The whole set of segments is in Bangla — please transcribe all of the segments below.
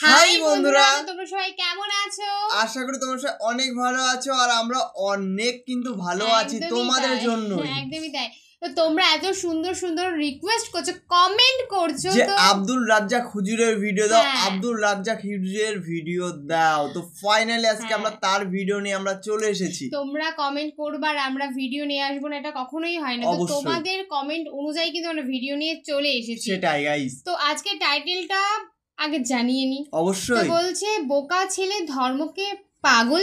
হাই বন্ধুরা, তোমরা সবাই কেমন আছো? আশা করি তোমরা সবাই অনেক ভালো আছো আর আমরা অনেক কিন্তু ভালো আছি তোমাদের জন্য। একদমই তাই। তো তোমরা এত সুন্দর সুন্দর রিকোয়েস্ট করছো, কমেন্ট করছো যে আব্দুল রাজ্জাক হুজুরের ভিডিও দাও, আব্দুল রাজ্জাক হুজুরের ভিডিও দাও। তো ফাইনালি আজকে আমরা তার ভিডিও নিয়ে আমরা চলে এসেছি। তোমরা কমেন্ট করবে আর আমরা ভিডিও নিয়ে আসবো না, এটা কখনোই হয় না। তো তোমাদের কমেন্ট অনুযায়ী কিন্তু আমরা ভিডিও নিয়ে চলে এসেছি। সেটাই গাইস। তো আজকে টাইটেলটা আগে জানিয়ে নি। অবশ্যই। বলছে বোকা ছেলে ধর্মকে পাগল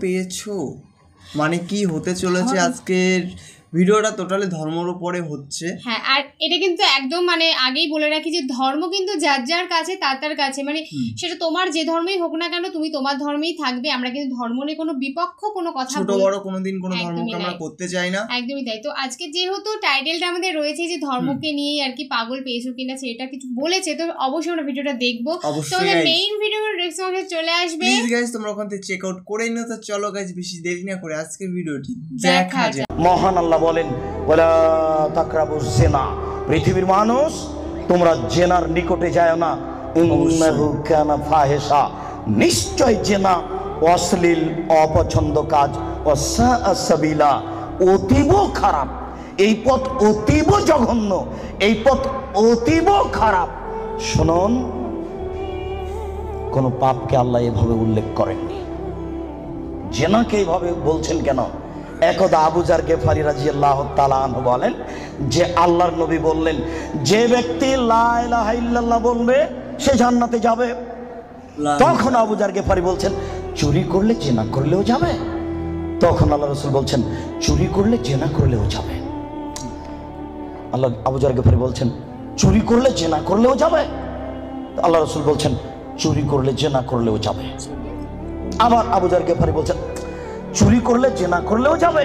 পেয়েছো। মানে কি হতে চলেছে আজকের ভিডিওটা টোটালি ধর্মের উপরে হচ্ছে। হ্যাঁ, আর এটা কিন্তু একদম মানে আগেই বলে রাখি যে ধর্ম কিন্তু যার যার কাছে তার কাছে, মানে সেটা তোমার যে ধর্মই হোক না কেন তুমি তোমার ধর্মেই থাকবে। আমরা কিন্তু ধর্ম নিয়ে কোনো বিপক্ষ কোনো কথা ছোট বড় কোনোদিন কোনো ধর্মকে আমরা করতে চাই না। একদমই তাই। তো আজকে যেহেতু টাইটেলটা আমাদের রয়েছে যে ধর্মকে নিয়ে আর কি পাগল পেয়েছো কিনা সেটা কিছু বলেছে, তো অবশ্যই আমরা ভিডিওটা দেখবো। তো আমাদের মেইন ভিডিওর ডেসক্রিপশনে চলে আসবে। প্লিজ গাইস তোমরা ওখান থেকে চেক আউট করে নিও। তো চলো গাইস বেশি দেরি না করে আজকের ভিডিওটি দেখা যাক। মহান আল্লাহ বলেন, ওয়ালা তাকরাবুজ জিনা, পৃথিবীর মানুষ তোমরা জেনার নিকটে যায় না। ইন্নাহু কানা ফাহিশা, নিশ্চয় জেনা অশ্লীল অপছন্দ কাজ, ওয়াসা সাবিলা, অতীব খারাপ। এই পথ অতীব জঘন্য, এই পথ অতীব খারাপ। শুনুন, কোন পাপকে আল্লাহ এভাবে উল্লেখ করেননি। জেনাকে এইভাবে বলছেন কেন? একদা আবু যার গেফারি রাদিয়াল্লাহু তাআলা আনহু বলেন যে আল্লাহর নবী বললেন, যে ব্যক্তি লা ইলাহা ইল্লাল্লাহ বলবে সে জান্নাতে যাবে। তখন আবু যার গেফারি বলছেন, চুরি করলে জিনা করলেও যাবে? তখন আল্লাহ রাসূল বলছেন, চুরি করলে জিনা করলেও যাবে। আল্লাহ আবু যার গেফারি বলছেন, চুরি করলে জিনা করলেও যাবে? আল্লাহ রাসূল বলছেন, চুরি করলে জিনা করলেও যাবে। আবার আবু যার গেফারি বলছেন, চুরি করলে জেনা করলেও যাবে?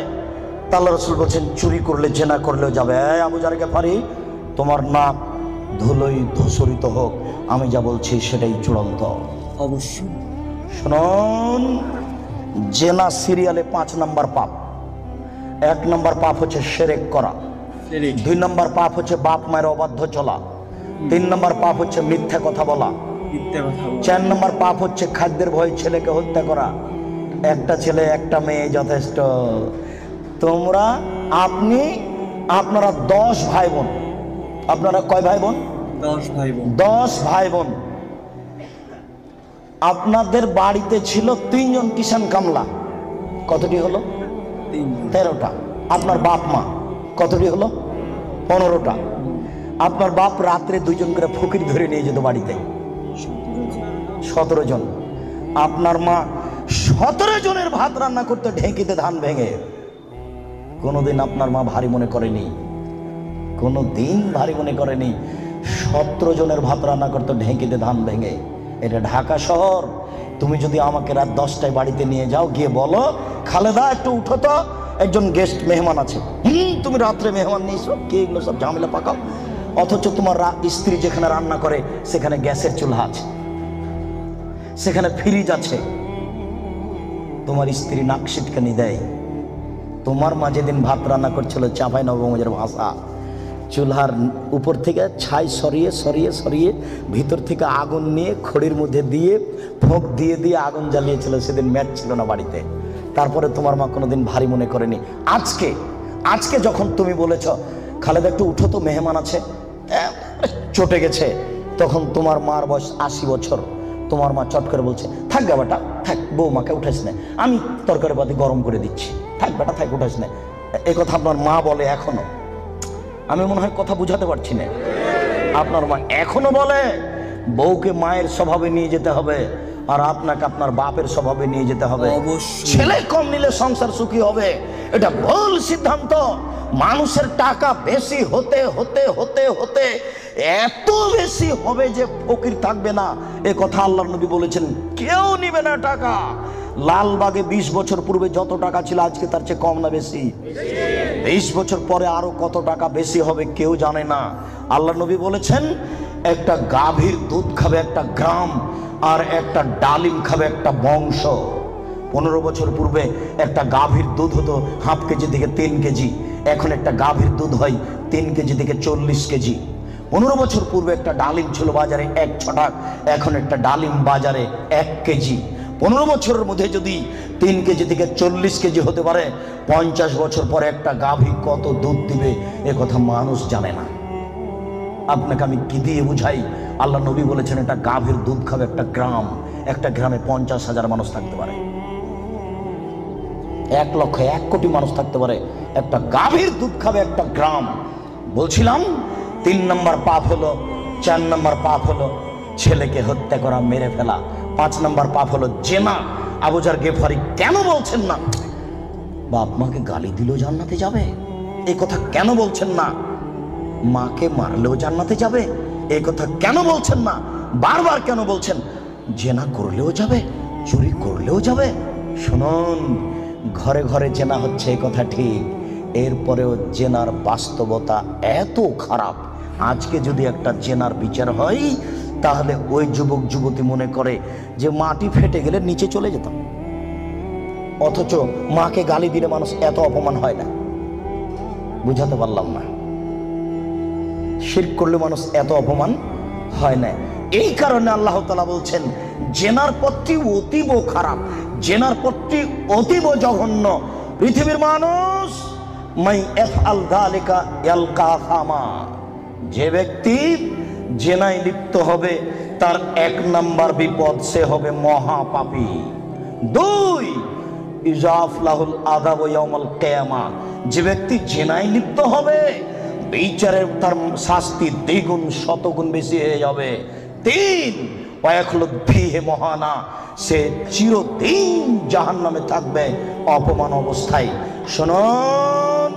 আল্লাহ রাসূল বলছেন, চুরি করলে জেনা করলেও যাবে। আবু যার গেফারি, তোমার নাক ধুলোই ধূসরিত হোক, আমি যা বলছি সেটাই চূড়ান্ত। অবশ্যই শুনুন, জেনা সিরিয়ালে 5 নম্বর পাপ। 1 নম্বর পাপ হচ্ছে শিরক করা, 2 নম্বর পাপ হচ্ছে বাপ মায়ের অবাধ্য চলা, 3 নম্বর পাপ হচ্ছে মিথ্যা কথা বলা, 4 নম্বর পাপ হচ্ছে খাদ্যের ভয়ে ছেলেকে হত্যা করা। একটা ছেলে একটা মেয়ে যথেষ্ট। আপনারা 10 ভাই বোন। আপনারা কয় ভাই বোন? 10 ভাই বোন। আপনাদের বাড়িতে ছিল 3 জন কিষান কামলা। কতটি হলো? 13টা। আপনার বাপ মা কতটি হলো? 15টা। আপনার বাপ রাত্রে 2 জন করে ফকির ধরে নিয়ে যেত বাড়িতে, 17 জন। আপনার মা 17 জনের ভাত রান্না করতে ঢেঁকিতে ধান ভেঙে। কোনোদিন আপনার মা ভারী মনে করেনি, কোনোদিন ভারী মনে করেনি। 17 জনের ভাত রান্না করতে ঢেঁকিতে ধান ভেঙে। এটা ঢাকা শহর। তুমি যদি আমাকে রাত 10টায় বাড়িতে নিয়ে যাও, গিয়ে বলো, খালেদা একটু উঠো তো, একজন গেস্ট মেহমান আছে। তুমি রাত্রে মেহমান নিয়েছো, কে এগুলো সব ঝামেলা পাকাও। অথচ তোমার স্ত্রী যেখানে রান্না করে সেখানে গ্যাসের চুলা আছে, সেখানে ফ্রিজ আছে। তোমার স্ত্রী নাক সিটকানি দেয়। তোমার মা যেদিন ভাত রান্না করছিল চাঁপাইনবাবগঞ্জের ভাষা, চুলার উপর থেকে ছাই সরিয়ে সরিয়ে সরিয়ে ভিতর থেকে আগুন নিয়ে খড়ির মধ্যে দিয়ে ফোঁক দিয়ে দিয়ে আগুন জ্বালিয়েছিল। সেদিন ম্যাট ছিল না বাড়িতে। তারপরে তোমার মা কোনোদিন ভারী মনে করেনি। আজকে যখন তুমি বলেছ, খালেদা একটু উঠো তো, মেহমান আছে, চটে গেছে, তখন তোমার মার বয়স 80 বছর। তোমার মা চট করে বলছে, থাক গা বেটা, থাক, বৌমাকে উঠাইস না, আমি তরকারি পাতি গরম করে দিচ্ছি, থাক বেটা, থাক, উঠাইস না। এই কথা আপনার মা বলে এখনো। আমি মনে হয় কথা বুঝাতে পারছি না। আপনার মা এখনো বলে বউকে মায়ের স্বভাবে নিয়ে যেতে হবে, আর আপনাকে আপনার বাপের স্বভাবে নিয়ে যেতে হবে। ছেলে কম নিলে সংসার সুখী হবে, এটা ভুল সিদ্ধান্ত। মানুষের টাকা বেশি হতে হতে হতে হতে এত বেশি হবে যে ফকির থাকবে না। এ কথা আল্লাহর নবী বলেছেন, কেউ নিবে না টাকা। লালবাগে 20 বছর পূর্বে যত টাকা ছিল আজকে তার চেয়ে কম না বেশি? 20 বছর পরে আরো কত টাকা বেশি হবে কেউ জানে না। আল্লাহর নবী বলেছেন, একটা গাভীর দুধ খাবে একটা গ্রাম, আর একটা ডালিম খাবে একটা বংশ। 15 বছর পূর্বে একটা গাভীর দুধ হতো ½ কেজি থেকে 3 কেজি, এখন একটা গাভীর দুধ হয় 3 কেজি থেকে 40 কেজি। 15 বছর পূর্বে একটা ডালিম ছিল বাজারে 1 ছটাক, এখন একটা ডালিম বাজারে 1 কেজি। 15 বছরের মধ্যে যদি 3 কেজি থেকে 40 কেজি হতে পারে, 50 বছর পরে একটা গাভী কত দুধ দিবে এ কথা মানুষ জানে না। আপনাকে আমি কি দিয়ে বুঝাই? আল্লাহ নবী বলেছেন একটা গাভীর দুধ খাবে একটা গ্রামে 50,000 মানুষ থাকতে পারে, 1 লক্ষ 1 কোটি মানুষ থাকতে পারে, একটা গাভীর দুধ খাবে একটা গ্রাম। বলছিলাম 3 নম্বর পাপ হলো, 4 নম্বর পাপ হলো ছেলেকে হত্যা করা, মেরে ফেলা। 5 নম্বর পাপ হলো জেনা। আবু জার গেফারি কেন বলছেন না বাপ মাকে গালি দিলেও জান্নাতে যাবে? এই কথা কেন বলছেন না? মাকে মারলেও জান্নাতে যাবে? এই কথা কেন বলছেন না? বারবার কেন বলছেন জেনা করলেও যাবে, চুরি করলেও যাবে? শুনুন, ঘরে ঘরে জেনা হচ্ছে এই কথা ঠিক, এরপরেও জেনার বাস্তবতা এত খারাপ। আজকে যদি একটা জেনার বিচার হয়, তাহলে ওই যুবক যুবতী মনে করে যে মাটি ফেটে গেলে নিচে চলে যেতাম, অথচ মাকে গালি দিলে মানুষ এত অপমান হয় না। বুঝাতে পারলাম না? শিরক করলে মানুষ এত অপমান হয় না। এই কারণে আল্লাহ তাআলা বলছেন জেনার পথটি অতীব খারাপ, জেনার পথটি অতীব জঘন্য। পৃথিবীর মানুষ মাই ইফআল যালিকা ইয়ালকা আসামা, যে ব্যক্তি জেনায় লিপ্ত হবে তার 1 নম্বর বিপদ, সে হবে মহাপাপী। 2 ইজাফলাহুল আযাব ইয়াউমাল কিয়ামা, যে ব্যক্তি জেনায় লিপ্ত হবে বিচারের তার শাস্তি দ্বিগুণ শতগুণ বেশি হয়ে যাবে। 3 ওয়ায়াখলুদ ফীহি মুহানা, সে চিরদিন জাহান্নামে থাকবে অপমান অবস্থায়। শুনুন,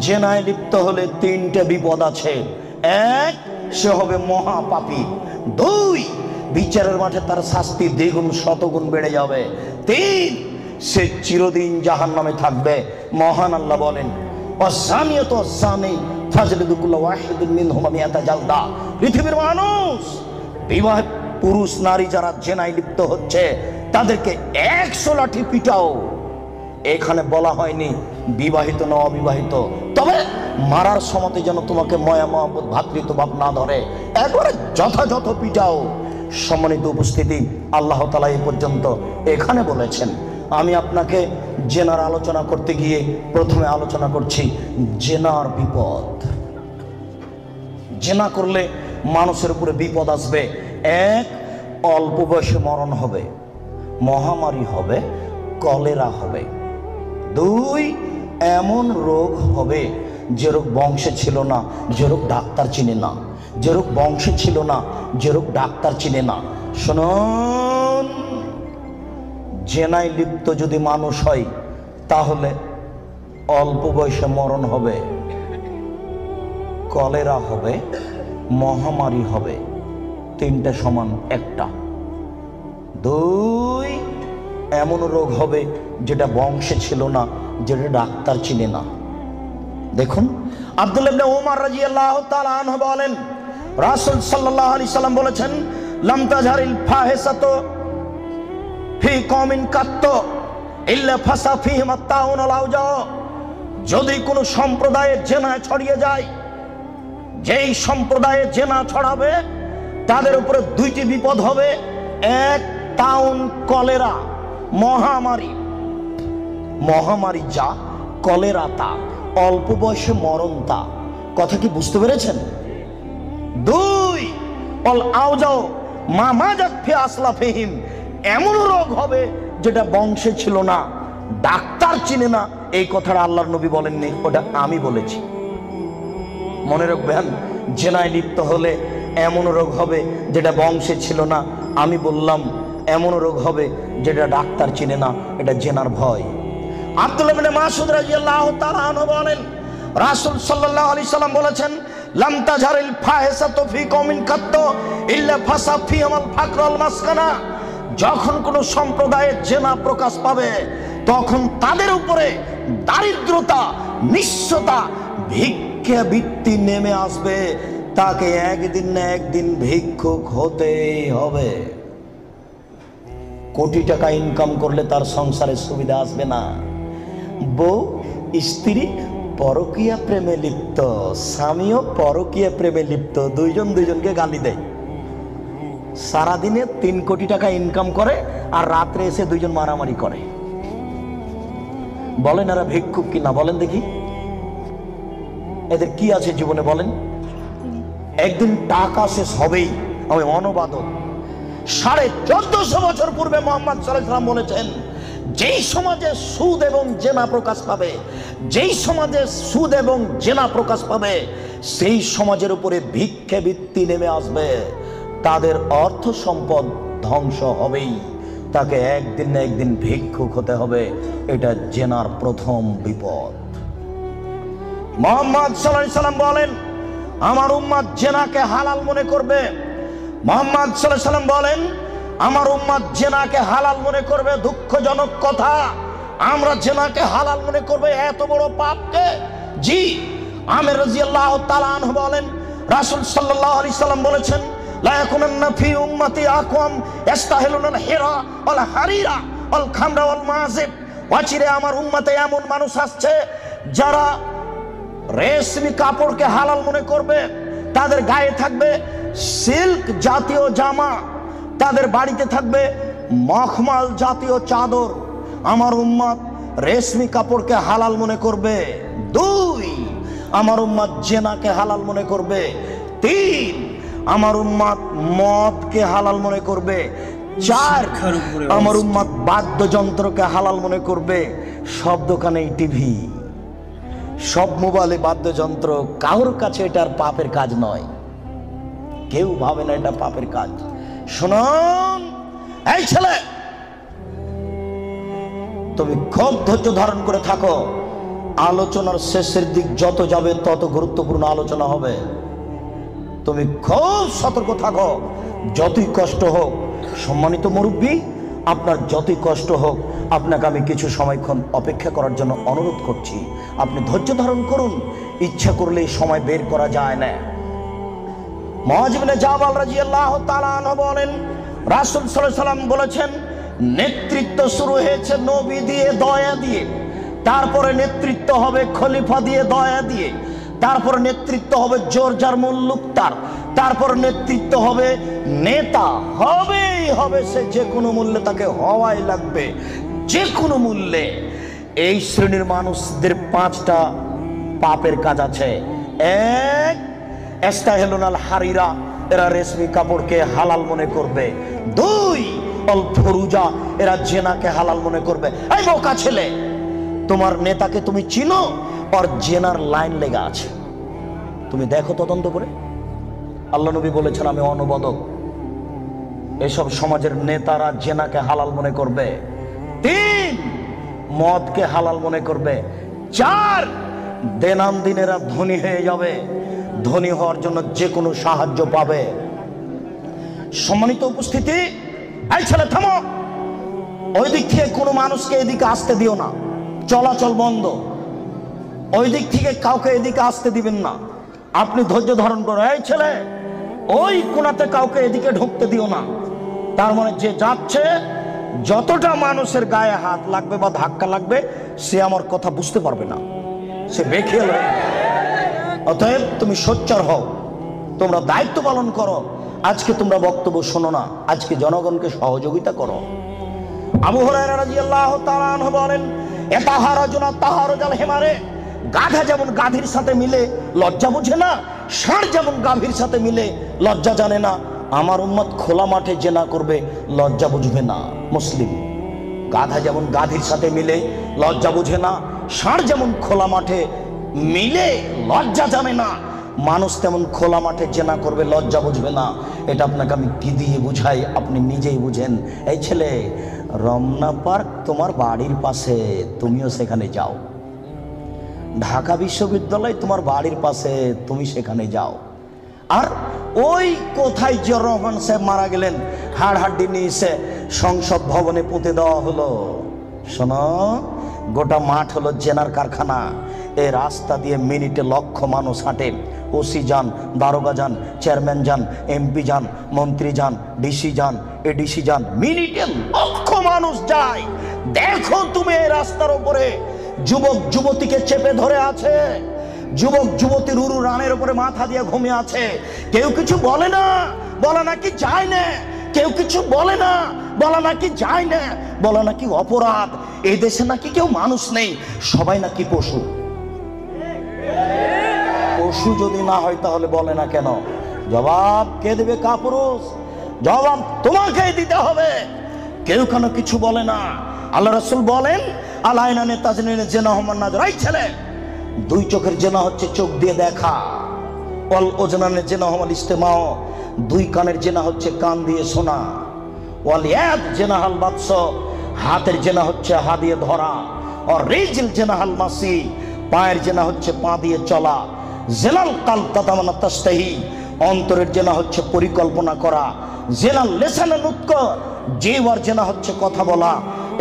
জেনায় লিপ্ত হলে 3টে বিপদ আছে। 1, সে হবে মহাপাপী। 2, বিচারের মাঠে তার শাস্তি দ্বিগুণ শতগুণ বেড়ে যাবে। 3, সে চিরদিন জাহান্নামে থাকবে। মহান আল্লাহ বলেন ওয়াসানিয়াতু ওয়াসানি ফাজলিদু কুল্লা ওয়াহিদিন মিনহুমা মিআতা জালদা। পৃথিবীর মানুষ, বিবাহ পুরুষ নারী যারা জেনায় লিপ্ত হচ্ছে তাদেরকে 100 লাঠি পিটাও। এখানে বলা হয়নি বিবাহিত না অবিবাহিত, তবে মারার সময়তে যেন তোমাকে মায়া মহব্বত ভাতৃত্বভাব না ধরে, একবারে যথাযথ পিটাও। সম্মানিত উপস্থিতি, আল্লাহ তাআলা এই পর্যন্ত এখানে বলেছেন। আমি আপনাকে জেনার আলোচনা করতে গিয়ে প্রথমে আলোচনা করছি জেনার বিপদ। জেনা করলে মানুষের উপরে বিপদ আসবে। 1, অল্প বয়সে মরণ হবে, মহামারী হবে, কলেরা হবে। 2, এমন রোগ হবে যে রোগ বংশে ছিল না, যে রোগ ডাক্তার চিনে না, যে রোগ বংশে ছিল না, যে রোগ ডাক্তার চিনে না। শুনুন, জেনায় লিপ্ত যদি মানুষ হয় তাহলে অল্প বয়সে মরণ হবে, কলেরা হবে, মহামারী হবে। 3টে সমান একটা। 2, এমন রোগ হবে যেটা বংশে ছিল না, যেটা ডাক্তার চিনে না। দেখুন, আব্দুল্লাহ ইবনে ওমর রাদিয়াল্লাহু তাআলা আনহু বলেন রাসূল সাল্লাল্লাহু আলাইহি সাল্লাম বলেছেন লাম তাজহারিল ফাহিসাতু ফি কওমিন কাত্ত ইল্লা ফাসা ফিহিম আত-তাউন ওয়াল আওজা। যদি কোনো সম্প্রদায়ে জেনা ছড়িয়ে যায়, যেই সম্প্রদায়ে জেনা ছড়াবে তাদের উপরে 2টি বিপদ হবে। 1, তাউন, কলেরা, মহামারী। মহামারী যা, কলেরা তা, অল্প বয়সে মরণ তা। কথা কি বুঝতে পেরেছেন? 2, অল আওজাও মামা জাফি আসলাফিহিম, এমন রোগ হবে যেটা বংশে ছিল না, ডাক্তার চিনে না। এই কথাটা আল্লাহর নবী বলেননি, ওটা আমি বলেছি। মনে রাখবেন, জেনায় লিপ্ত হলে এমন রোগ হবে যেটা বংশে ছিল না, আমি বললাম। এমন রোগ হবে যেটা ডাক্তার চিনে না, এটা জেনার ভয়। আব্দুল্লাহ ইবনে মাসউদ রাদিয়াল্লাহু তাআলা আনহু বলেন রাসূল সাল্লাল্লাহু আলাইহি সাল্লাম বলেছেন লাম তাজহারিল ফাহিসাতু ফি কওমিন কাত্ত ইল্লা ফাসা ফিহিল ফাকর ওয়াল মাসকানা। যখন কোনো সম্প্রদায়ের জেনা প্রকাশ পাবে তখন তাদের উপরে দারিদ্রতা, নিঃস্বতা, ভিক্ষাবৃত্তি নেমে আসবে। তাকে একদিন না একদিন ভিক্ষুক হতেই হবে। কোটি টাকা ইনকাম করলে তার সংসারে সুবিধা আসবে না। বউ, স্ত্রী পরকীয়া প্রেমে লিপ্ত, স্বামীও পরকীয়া প্রেমে লিপ্ত, দুইজন দুইজনকে গালি দেয়। সারাদিনে 3 কোটি টাকা ইনকাম করে আর রাত্রে এসে দুইজন মারামারি করে। বলেন এরা ভিক্ষুক কিনা? বলেন দেখি, এদের কি আছে জীবনে বলেন? একদিন টাকা শেষ হবেই। আমি অনুবাদক, 1450 বছর পূর্বে মোহাম্মদ সাল্লাল্লাহু আলাইহি ওয়াসাল্লাম বলেছেন, যেই সমাজে সুদ এবং জেনা প্রকাশ পাবে, যেই সমাজে সুদ এবং জেনা প্রকাশ পাবে, সেই সমাজের উপরে ভিক্ষাবৃত্তি নেমে আসবে, তাদের অর্থ সম্পদ ধ্বংস হবেই, তাকে একদিন না একদিন ভিক্ষুক হতে হবে। এটা জেনার প্রথম বিপদ। মোহাম্মদ সাল্লাল্লাহু আলাইহি ওয়াসাল্লাম বলেন, আমার উম্মত জেনাকে হালাল মনে করবে। মোহাম্মদ সাল্লাল্লাহু আলাইহি ওয়াসাল্লাম বলেন, আমার উম্মত জেনাকে হালাল মনে করবে। দুঃখজনক কথা, আমরা জেনাকে হালাল মনে করবে, এত বড় পাপকে। জি, আমির রাদিয়াল্লাহু তাআলা আনহু বলেন, রাসূল সাল্লাল্লাহু আলাইহি ওয়াসাল্লাম বলেছেন, লা ইয়াকুনান্না ফি উম্মতি আকওয়াম ইস্তাহিলুনাল হিরা ওয়াল হারিরা ওয়াল খামরা ওয়াল মাযিব। অচিরে আমার উম্মতে এমন মানুষ আসছে যারা রেশমি কাপড়কে হালাল মনে করবে, তাদের গায়ে থাকবে সিল্ক জাতীয় জামা, তাদের বাড়িতে থাকবে মখমল জাতীয় চাদর। আমার উম্মত রেশমি কাপড়কে হালাল মনে করবে। 2, আমার উম্মত জেনাকে হালাল মনে করবে। 3, আমার উম্মত মদকে হালাল মনে করবে। 4, আমার উম্মত বাদ্যযন্ত্রকে হালাল মনে করবে। সব দোকানেই টিভি, সব মোবাইলে বাদ্যযন্ত্র। কারোর কাছে এটার পাপের কাজ নয়, কেউ ভাবে না এটা পাপের কাজ। শুনুন, এই ছেলে, তুমি খুব ধৈর্য ধারণ করে থাকো। আলোচনার শেষের দিক যত যাবে তত গুরুত্বপূর্ণ আলোচনা হবে। তুমি খুব সতর্ক থাকো, যতই কষ্ট হোক। সম্মানিত মুরব্বী, আপনার যতই কষ্ট হোক, আপনাকে আমি কিছু সময়ক্ষণ অপেক্ষা করার জন্য অনুরোধ করছি। আপনি ধৈর্য ধারণ করুন, ইচ্ছা করলে সময় বের করা যায় না। মুআয ইবনে জাবাল রাদিয়াল্লাহু তাআলা আনহু বলেন, রাসূল সাল্লাল্লাহু আলাইহি ওয়াসাল্লাম বলেছেন, নেতৃত্ব শুরু হয়েছে নবী দিয়ে, দয়া দিয়ে, তারপরে নেতৃত্ব হবে খলিফা দিয়ে, দয়া দিয়ে, তারপর নেতৃত্ব হবে জোর যার মুল্লুক তার, তারপর নেতৃত্ব হবে নেতা। হবেই হবে, সে যে কোনো মূল্যে, তাকে হওয়াই লাগবে, যে কোনো মূল্যে। এই শ্রেণীর মানুষদের 5টা পাপের কাজ আছে। 1, ইস্তাহিলুনাল হারিরা, এরা রেশমি কাপড়কে হালাল মনে করবে। 2, অল ফরুজা, এরা জেনাকে হালাল মনে করবে। এই বোকা ছেলে, তোমার নেতাকে তুমি চিনো? আর জেনার লাইন লেগে আছে, তুমি দেখো তদন্ত করে। আল্লাহ নবী বলেছেন, আমি অনুবাদক, এসব সমাজের নেতারা জেনাকে হালাল মনে করবে। 3, মদকে হালাল মনে করবে। 4, দিনামদিন এরা ধনী হয়ে যাবে, ধনী হওয়ার জন্য যে কোনো সাহায্য পাবে। সম্মানিত উপস্থিতি, এই ছেলে থামো, ওই দিক থেকে কোনো মানুষকে এদিকে আসতে দিও না, চলাচল বন্ধ। ওই দিক থেকে কাউকে এদিকে আসতে দিবেন না, আপনি ধৈর্য ধারণ করো। এই ছেলে, ওই কোণাতে কাউকে এদিকে ঢুকতে দিও না। তার মানে যে যাচ্ছে, যতটা মানুষের গায়ে হাত লাগবে বা ধাক্কা লাগবে, সে আমার কথা বুঝতে পারবে না, সে বেখেয়াল হয়ে যাবে। অতএব তুমি সোচ্চার হও, তোমরা দায়িত্ব পালন করো। আজকে তোমরা বক্তব্য শোনো না, আজকে জনগণকে সহযোগিতা করো। আবু হুরায়রা রাদিয়াল্লাহু তাআলা আনহু বলেন, এতাহারাজুনা তাহারুজাল হিমারে, গাধা যেমন গাধীর সাথে মিলে লজ্জা বুঝে না, ষাঁড় যেমন গাভীর সাথে মিলে লজ্জা জানে না, আমার উম্মত খোলা মাঠে জেনা করবে, লজ্জা বুঝবে না। মুসলিম, গাধা যেমন গাধীর সাথে মিলে লজ্জা বুঝে না, ষাঁড় যেমন খোলা মাঠে মিলে লজ্জা জানে না, মানুষ তেমন খোলা মাঠে জেনা করবে, লজ্জা বুঝবে না। এটা আপনাকে আমি কি দিয়ে বুঝাই, আপনি নিজেই বুঝেন। এই ছেলে, রমনা পার্ক তোমার বাড়ির পাশে, তুমিও সেখানে যাও। ঢাকা বিশ্ববিদ্যালয় তোমার বাড়ির পাশে, তুমি সেখানে যাও। আর ওই কোথায় জিয়াউর রহমান সাহেব মারা গেলেন, হাড়হাড্ডি নিয়ে এসে সংসদ ভবনে পুঁতে দেওয়া হলো। শোনো, গোটা মাঠ হলো জেনার কারখানা। এই রাস্তা দিয়ে মিনিটে লক্ষ মানুষ হাঁটে। ওসি যান, দারোগা যান, চেয়ারম্যান যান, এমপি যান, মন্ত্রী যান, ডিসি যান, এডিসি যান, মিনিটে লক্ষ মানুষ যায়। দেখো তুমি এই রাস্তার উপরে যুবক যুবতীকে চেপে ধরে আছে, যুবক যুবতীর উরু রানের উপরে মাথা দিয়ে ঘুমিয়ে আছে। কেউ কিছু বলে না, বলা নাকি যায় না। কেউ কিছু বলে না, বলা নাকি যায় না, বলা নাকি অপরাধ। এই দেশে নাকি কেউ মানুষ নেই, সবাই নাকি পশু। পশু যদি না হয় তাহলে বলে না কেন? জবাব কে দেবে? কাপুরুষ। জবাব তোমাকেই দিতে হবে। কেউ কেন কিছু বলে না। আল্লাহ রাসূল বলেন, আলাইনানে তাজনিনে জেনা হমান নাজর। এই ছেলে, দুই চোখের জেনা হচ্ছে চোখ দিয়ে দেখা। অল ওজনানে জেনা হমাল ইস্তেমাও, দুই কানের জেনা হচ্ছে কান দিয়ে শোনা। ওয়াল ইয়াদ জেনাহাল বাতস, হাতের জেনা হচ্ছে হাত দিয়ে ধরা। আর রিজিল জেনাহাল মাসি, পায়ের জেনা হচ্ছে পা দিয়ে চলা। জেনাল কাল তাতামানা তাস্তাহি, অন্তরের জেনা হচ্ছে পরিকল্পনা করা। জেনাল লেসানে নুতক, জিহ্বার জেনা হচ্ছে কথা বলা।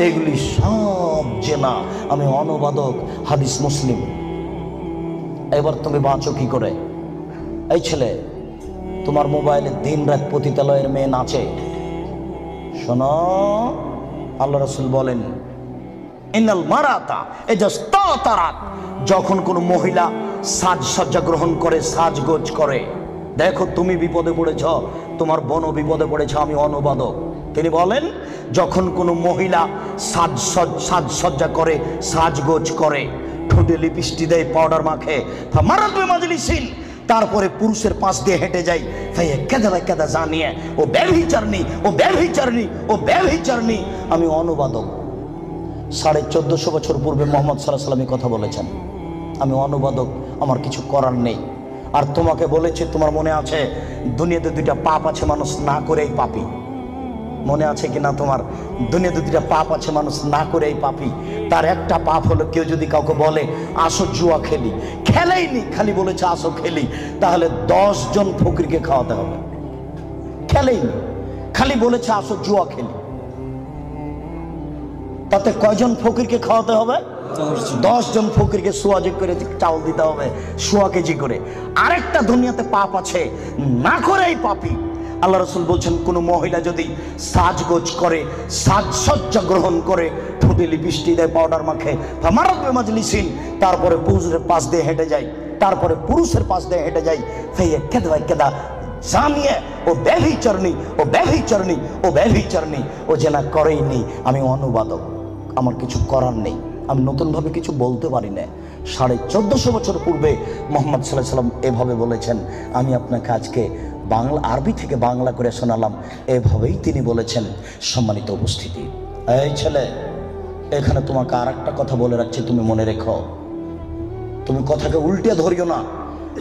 এগুলি সব জেনা। আমি অনুবাদক, হাদিস মুসলিম। এবার তুমি বাঁচো কি করে? এই ছেলে, তোমার মোবাইলে দিন রাত পতিতালয়ের মেয়ে নাচে। শোনো, আল্লাহ রাসূল বলেন, ইন্নাল মারাতা ইজাস্তাতারাত, যখন কোনো মহিলা সাজসজ্জা গ্রহণ করে, সাজগোজ করে। দেখো তুমি বিপদে পড়েছ, তোমার বোনও বিপদে পড়েছ। আমি অনুবাদক। তিনি বলেন, যখন কোনো মহিলা সাজসজ্জা করে, সাজগোজ করে, ঠোঁটে লিপস্টিক দেয়, পাউডার মাখে, মারাতবে মাজলিসিন, তারপরে পুরুষের পাশ দিয়ে হেঁটে যাই, কেদা জানিয়ে ও ব্যভিচারণী, ও ব্যভিচারণী, ও ব্যভিচারণী। আমি অনুবাদক। 1450 বছর পূর্বে মুহাম্মদ সাল্লাল্লাহু আলাইহি ওয়াসাল্লাম কথা বলেছেন। আমি অনুবাদক, আমার কিছু করার নেই। আর তোমাকে বলেছে, তোমার মনে আছে দুনিয়াতে দুইটা পাপ আছে, মানুষ না করেই পাপী। মনে আছে কিনা তোমার? দুনিয়াতে দুইটা পাপ আছে, মানুষ না করেই পাপী। তার একটা পাপ হলো, কেউ যদি কাউকে বলে আসো জুয়া খেলি, খেলেইনি, খালি বলেছে আসো খেলি, তাহলে 10 জন ফকিরকে খাওয়াতে হবে। খেলেইনি, খালি বলেছে আসো জুয়া খেলি, তাতে কয়জন ফকিরকে খাওয়াতে হবে? 10 জন ফকিরকে সোয়াজি করে চাউল দিতে হবে, সোয়া কেজি করে। আরেকটা দুনিয়াতে পাপ আছে, না করেই পাপী। আল্লাহ রাসূল বলছেন, কোনো মহিলা যদি সাজগোজ করে, সাজসজ্জা গ্রহণ করে, ঠোঁটে লিপস্টিক দেয়, পাউডার মাখে, মারাতবে মাজলিসিন, তারপরে পুরুষের পাশ দিয়ে হেঁটে যায়, তারপরে পুরুষের পাশ দিয়ে হেঁটে যায়, কেদা জানিয়ে ও ব্যভিচারণী, ও ব্যভিচারণী, ও ব্যভিচারণী, ও যেনা করেই নেই। আমি অনুবাদক, আমার কিছু করার নেই। আমি নতুনভাবে কিছু বলতে পারি না। 1450 বছর পূর্বে মুহাম্মদ সাল্লাল্লাহু আলাইহি ওয়াসাল্লাম এভাবে বলেছেন। আমি আপনাকে আজকে বাংলা, আরবি থেকে বাংলা করে শোনালাম। এভাবেই তিনি বলেছেন। সম্মানিত উপস্থিতি, এই ছেলে, এখানে তোমাকে আর একটা কথা বলে রাখছি, তুমি মনে রেখো। তুমি কথাকে উল্টে ধরিও না।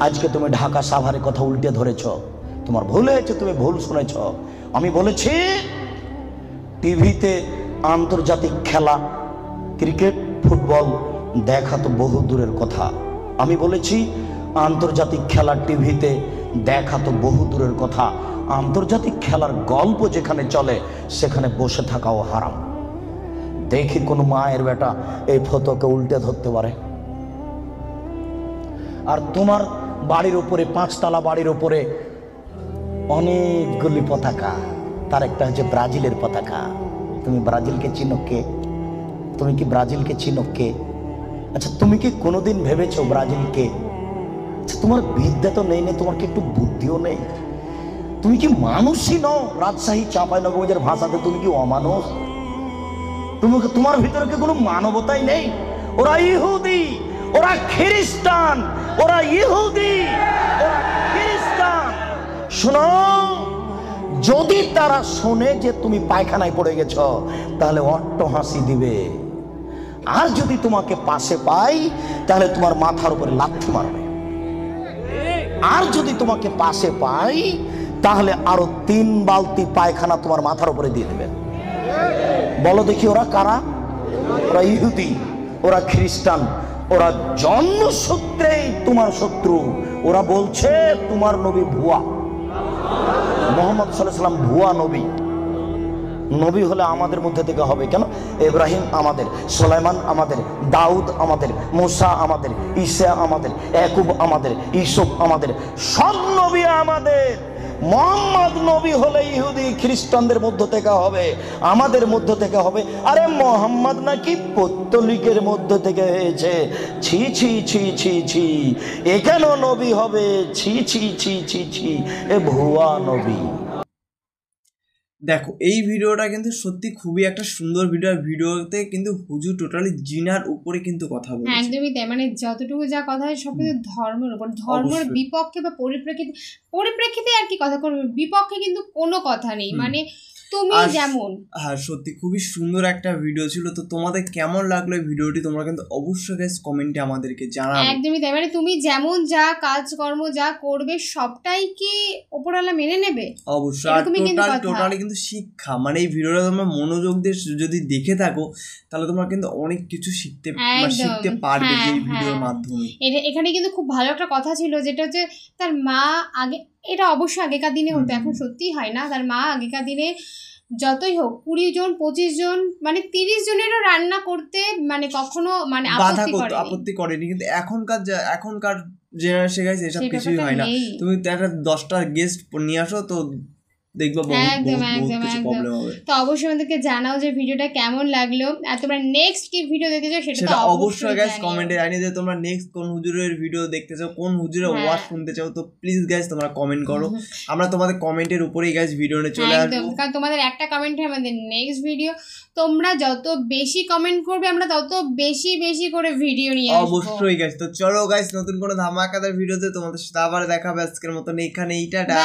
আজকে তুমি ঢাকা সাভারে কথা উল্টে ধরেছ, তোমার ভুল হয়েছে, তুমি ভুল শুনেছ। আমি বলেছি টিভিতে আন্তর্জাতিক খেলা, ক্রিকেট, ফুটবল দেখা তো বহু দূরের কথা। আমি বলেছি আন্তর্জাতিক খেলা টিভিতে দেখা তো বহু দূরের কথা, আন্তর্জাতিক খেলার গল্প যেখানে চলে সেখানে বসে থাকাও হারাম। দেখি কোন মায়ের বেটা এই ফতোকে উল্টে ধরতে পারে। আর তোমার বাড়ির উপরে, 5 তলা বাড়ির উপরে অনেকগুলি পতাকা, তার একটা হচ্ছে ব্রাজিলের পতাকা। তুমি ব্রাজিলকে চিনো কে? তুমি কি ব্রাজিলকে চিনো কে? আচ্ছা, তুমি কি কোনোদিন ভেবেছো ব্রাজিলকে? আচ্ছা, তোমার বিদ্যা তো নেই, তোমার কি একটু বুদ্ধিও নেই? তুমি কি মানুষই নও? রাজশাহী চাঁপাইনবাবগঞ্জের ভাষাতে তুমি কি অমানুষ? তোমার ভিতরে কি কোনো মানবতাই নেই? ওরা ইহুদি, ওরা খ্রিস্টান, ওরা ইহুদি, ওরা খ্রিস্টান। শোনো, যদি তারা শোনে যে তুমি পায়খানায় পড়ে গেছ, তাহলে অট্ট হাসি দিবে। আর যদি তোমাকে পাশে পাই, তাহলে তোমার মাথার উপরে লাথি মারবে। আর যদি তোমাকে পাশে পাই, তাহলে আরো 3 বালতি পায়খানা তোমার মাথার উপরে দিয়ে দেবে। বলো দেখি, ওরা কারা? ওরা ইহুদি, ওরা খ্রিস্টান, ওরা জন্মসূত্রেই তোমার শত্রু। ওরা বলছে তোমার নবী ভুয়া, মুহাম্মদ সাল্লাল্লাহু আলাইহি ওয়াসাল্লাম ভুয়া নবী। নবী হলে আমাদের মধ্যে থেকে হবে কেন? ইব্রাহিম আমাদের, সুলাইমান আমাদের, দাউদ আমাদের, মুসা আমাদের, ঈসা আমাদের, ইয়াকুব আমাদের, ইউসুফ আমাদের, সব নবী আমাদের। মোহাম্মদ নবী হলে ইহুদি খ্রিস্টানদের মধ্য থেকে হবে, আমাদের মধ্য থেকে হবে। আরে মোহাম্মদ নাকি পৌত্তলিকের মধ্য থেকে হয়েছে। ছি ছি ছি ছি ছি, এ কেন নবী হবে? ছি ছি ছি ছি ছি, এ ভুয়া নবী। দেখো এই ভিডিওটা কিন্তু সত্যি খুবই একটা সুন্দর ভিডিও। ভিডিওতে কিন্তু হুজুর টোটালি জিনার উপরে কিন্তু কথা বলেছে। একদমই তাই, মানে যতটুকু যা কথা হয় সব কিন্তু ধর্মের উপর, ধর্মের বিপক্ষে বা পরিপ্রেক্ষিতে আর কি কথা করবে, বিপক্ষে কিন্তু কোনো কথা নেই। মানে তুমি যেমন, হ্যাঁ সত্যি খুবই সুন্দর একটা ভিডিও ছিল। তো তোমাদের কেমন লাগলো এই ভিডিওটি তোমরা কিন্তু অবশ্যই গাইস কমেন্টে আমাদেরকে জানাবে। একদমই তাই, মানে তুমি যেমন যা কাজকর্ম যা করবে সবটাই কি উপরওয়ালা মেনে নেবে? অবশ্যই। আর টোটালি কিন্তু শিক্ষা, মানে এই ভিডিওটা তোমরা মনোযোগ দিয়ে যদি দেখে থাকো তাহলে তোমরা কিন্তু অনেক কিছু শিখতে পারবে এই ভিডিওর মাধ্যমে। এখানে কিন্তু খুব ভালো একটা কথা ছিল, যেটা হচ্ছে তার মা আগে, এটা অবশ্যই আগেকার দিনে হতো, এখন সত্যি হয় না। তার মা আগেকার দিনে যতই হোক 20 জন 25 জন মানে 30 জনেরও রান্না করতে মানে কখনো মানে আপত্তি করেনি। কিন্তু এখনকার জেনারেশন গাইস এসব কিছুই হয় না। তুমি একটা 10টা গেস্ট নিয়ে আসো তো দেখবো প্রবলেম হবে। তো অবশ্যই আমাদেরকে জানাও যে ভিডিওটা কেমন লাগলো, আর তোমরা নেক্সট কি ভিডিও দেখতে চাও সেটা তো অবশ্যই গাইস কমেন্টে জানিয়ে দিও। তোমরা নেক্সট কোন হুজুরের ভিডিও দেখতে চাও, কোন হুজুরের ওয়াজ শুনতে চাও, তো প্লিজ গাইস তোমরা কমেন্ট করো। আমরা তোমাদের কমেন্টের উপরেই গাইস ভিডিও নিয়ে চলে আসবো, কারণ তোমাদের একটা কমেন্টে আমাদের নেক্সট ভিডিও। তোমরা যত বেশি কমেন্ট করবে আমরা তত বেশি বেশি করে ভিডিও নিয়ে আসবো। অবশ্যই গাইস। তো চলো গাইস নতুন কোনো ধামাকাদার ভিডিওতে তোমাদের সাথে আবার দেখা হবে। আজকের মতন এখানেই, টাটা।